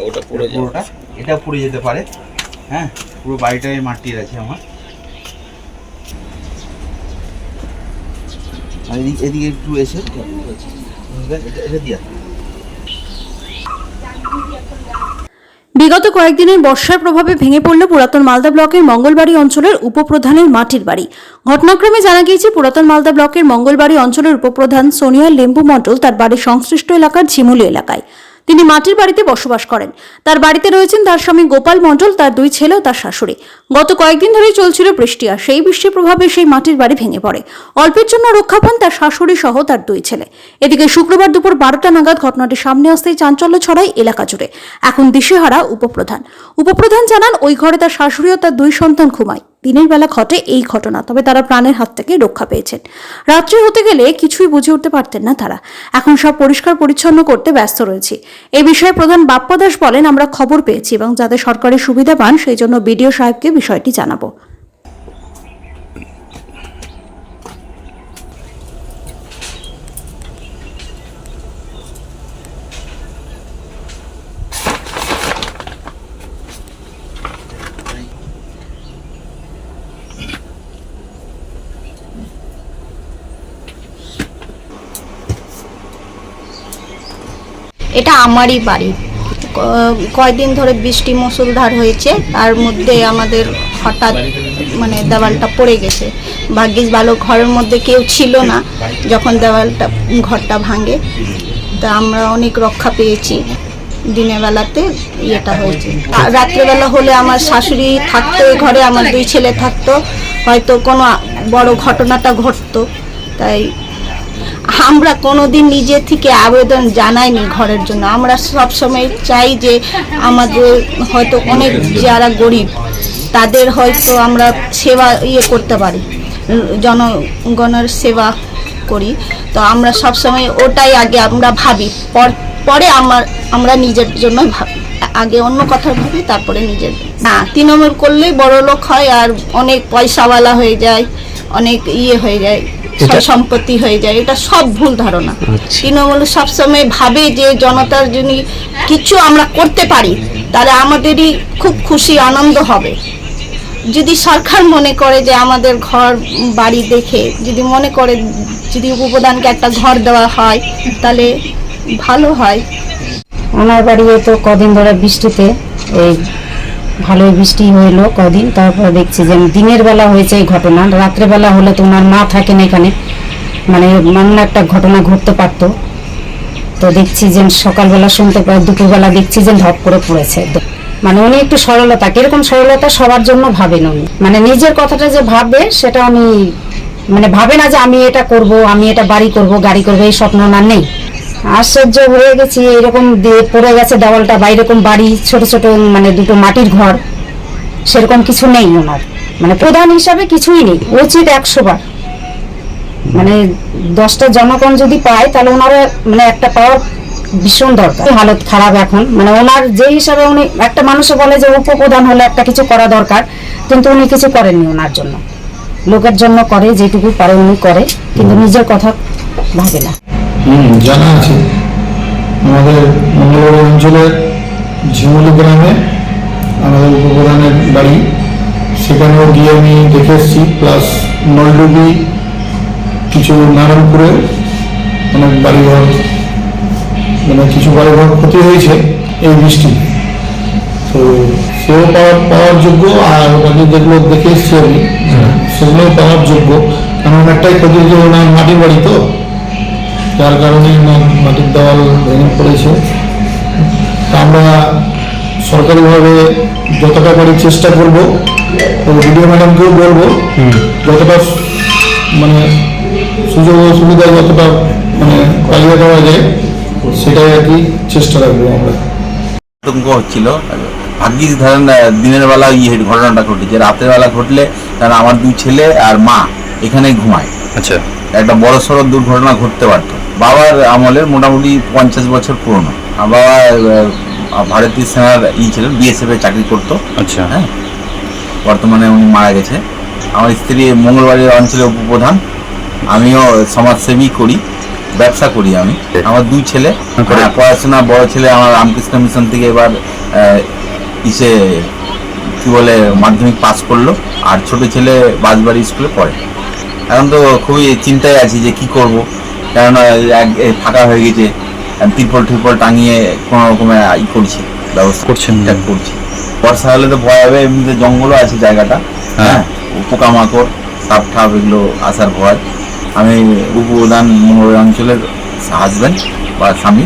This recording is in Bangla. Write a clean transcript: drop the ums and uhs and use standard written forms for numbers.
ওটা পুরো পুরোটা এটা পুড়ে যেতে পারে। হ্যাঁ, পুরো বাড়িটাই মাটির আছে আমার। আর এদিকে একটু এসে এটা দিয়া। বিগত কয়েকদিনের বর্ষার প্রভাবে ভেঙে পড়ল পুরাতন মালদা ব্লকের মঙ্গলবাড়ি অঞ্চলের উপপ্রধানের মাটির বাড়ি। ঘটনাক্রমে জানা গিয়েছে পুরাতন মালদা ব্লকের মঙ্গলবাড়ি অঞ্চলের উপপ্রধান সোনিয়া লেম্বু মণ্ডল তার বাড়ির সংশ্লিষ্ট এলাকার ঝিমুলি এলাকায় তিনি মাটির বাড়িতে বসবাস করেন। তার বাড়িতে রয়েছেন তার স্বামী গোপাল মণ্ডল, তার 2 ছেলে ও তার শাশুড়ি। গত কয়েকদিন ধরেই চলছিল বৃষ্টি, আর সেই বৃষ্টির প্রভাবে সেই মাটির বাড়ি ভেঙে পড়ে। অল্পের জন্য রক্ষা পান তার শাশুড়ি সহ তার 2 ছেলে। এদিকে শুক্রবার দুপুর 12টা নাগাদ ঘটনাটি সামনে আসতেই চাঞ্চল্য ছড়ায় এলাকা জুড়ে। এখন দিশেহারা উপপ্রধান জানান ওই ঘরে তার শাশুড়ি ও তার 2 সন্তান ঘুমায়। দিনের বেলা ঘটে এই ঘটনা, তবে তারা প্রাণের হাত থেকে রক্ষা পেয়েছেন। রাত্রি হতে গেলে কিছুই বুঝে উঠতে পারতেন না তারা। এখন সব পরিষ্কার পরিচ্ছন্ন করতে ব্যস্ত রয়েছে। এই বিষয়ে প্রধান বাপ্পা দাস বলেন, আমরা খবর পেয়েছি এবং যাতে সরকারি সুবিধা পান সেই জন্য বিডিও সাহেবকে বিষয়টি জানাবো। এটা আমারই বাড়ি। কয়েকদিন ধরে বৃষ্টি মুষলধার হয়েছে, তার মধ্যে আমাদের হঠাৎ দেওয়ালটা পড়ে গেছে। ভাগ্যিস ভালো ঘরের মধ্যে কেউ ছিল না যখন ঘরটা ভাঙে, তা আমরা অনেক রক্ষা পেয়েছি। দিনের বেলাতে ইয়েটা হয়েছে, রাত্রেবেলা হলে আমার শাশুড়ি থাকতো ঘরে, আমার 2 ছেলে থাকতো, হয়তো কোনো বড় ঘটনাটা ঘটতো। তাই আমরা কোনোদিন নিজে থেকে আবেদন জানাইনি ঘরের জন্য। আমরা সবসময় চাই যে আমাদের হয়তো অনেক যারা গরিব তাদের হয়তো আমরা সেবা করতে পারি, জনগণের সেবা করি। তো আমরা সবসময় ওটাই আগে আমরা ভাবি, পরে আমরা নিজের জন্য ভাবি। আগে অন্য কথা ভাবি, তারপরে নিজের। না, তৃণমূল করলেই বড় লোক হয় আর অনেক পয়সাওয়ালা হয়ে যায়, অনেক হয়ে যায়, সম্পত্তি হয়ে যায়। এটা সব ভুল ধারণা। তৃণমূল সবসময় ভাবে যে জনতার জন্য কিছু আমরা করতে পারি, তাহলে আমাদেরই খুব খুশি আনন্দ হবে। যদি সরকার মনে করে যে আমাদের ঘর বাড়ি দেখে যদি মনে করে যদি উপপ্রধানকে একটা ঘর দেওয়া হয় তাহলে ভালো হয়। ওনার বাড়ি তো কদিন ধরে বৃষ্টিতে এই ভালোই বৃষ্টি হইলো কদিন, তারপর দেখছি যে দিনের বেলা হয়েছে এই ঘটনা। রাত্রেবেলা হলে তো ওনার মা থাকেন এখানে, অন্য একটা ঘটনা ঘটতে পারতো। তো দেখছি যে সকালবেলা শুনতে পাই, দুপুরবেলা দেখছি যে ধপ করে পড়েছে। উনি একটু সরলতা, কিরকম সরলতা সবার জন্য ভাবেন উনি। নিজের কথাটা যে ভাববে সেটা উনি ভাবে না যে আমি এটা করব, আমি এটা বাড়ি করব, গাড়ি করবো, এই স্বপ্ন ওনার নেই। আশ্চর্য হয়ে গেছি, এরকম পড়ে গেছে দেওয়ালটা বা এরকম বাড়ি ছোট ছোট 2টো মাটির ঘর, সেরকম কিছু নেই ওনার। প্রধান হিসাবে কিছুই নেই। উচিত 100 বার 10টা জনগণ যদি পায় তাহলে ওনারও একটা পাওয়ার ভীষণ দরকার। হালত খারাপ এখন, ওনার যে হিসাবে উনি একটা মানুষে বলে যে উপপ্রধান হলে একটা কিছু করা দরকার, কিন্তু উনি কিছু করেননি ওনার জন্য। লোকের জন্য করে, যেটুকু পারে উনি করে, কিন্তু নিজের কথা ভাবে না। জানা আছে আমাদের মঙ্গলবাড়ি অঞ্চলের ঝিমুলি গ্রামে আমাদের উপপ্রধানের বাড়ি, সেখানেও গিয়ে আমি দেখে এসেছি। প্লাস নলডুবি, কিছু নারায়ণপুরে অনেক বাড়িঘর কিছু বাড়িঘর ক্ষতি হয়েছে এই বৃষ্টি। তো সেও পাওয়ার যোগ্য, আর ওখানে যেগুলো দেখে এসেছি আমি সেগুলোও পাওয়ার যোগ্য। কারণ অনেকটাই ক্ষতি হয়েছে, ওনার মাটির বাড়ি তো, যার কারণে মাটির দেওয়াল ভেঙে পড়েছে। তা আমরা সরকারিভাবে যতটা পারি চেষ্টা করবো, ভিডিও ম্যাডামকেও বলবো যতটা সুযোগ সুবিধা যতটা পালিয়ে দেওয়া যায় সেটাই আর কি চেষ্টা রাখবো আমরা। আতঙ্ক হচ্ছিল। ভাগ্যিস ধরেন দিনের বেলা ঘটনাটা ঘটেছে, রাতের বেলা ঘটলে কারণ আমার 2 ছেলে আর মা এখানে ঘুমায়। আচ্ছা, একটা বড় সড়ো দুর্ঘটনা ঘটতে পারত। বাবার আমলের মোটামুটি 50 বছর পুরনো। বাবা ভারতীয় সেনার ছিলেন, BSF এ চাকরি করতো। আচ্ছা, হ্যাঁ, বর্তমানে উনি মারা গেছে। আমার স্ত্রী মঙ্গলবাড়ি অঞ্চলের উপপ্রধান, আমিও সমাজসেবী করি। ব্যবসা করি আমি। আমার 2 ছেলে, পড়াশোনা, বড় ছেলে আমার রামকৃষ্ণ মিশন থেকে এবার ইসে কি বলে মাধ্যমিক পাস করলো, আর ছোট ছেলে বাসবাড়ি স্কুলে পড়ে। এখন তো খুবই চিন্তায় আছি যে কি করব, কেননা ফাঁকা হয়ে গেছে, ত্রিপল টাঙিয়ে কোনো রকমে করছি, ব্যবস্থা করছেন। করছি। বর্ষা হলে তো ভয় হবে, এমনিতে জঙ্গলও আছে জায়গাটা, হ্যাঁ, পোকামাকড় সাপ ঠাপ এগুলো আসার ভয়। আমি উপপ্রধান মঙ্গলবাড়ি অঞ্চলের হাজব্যান্ড বা স্বামী।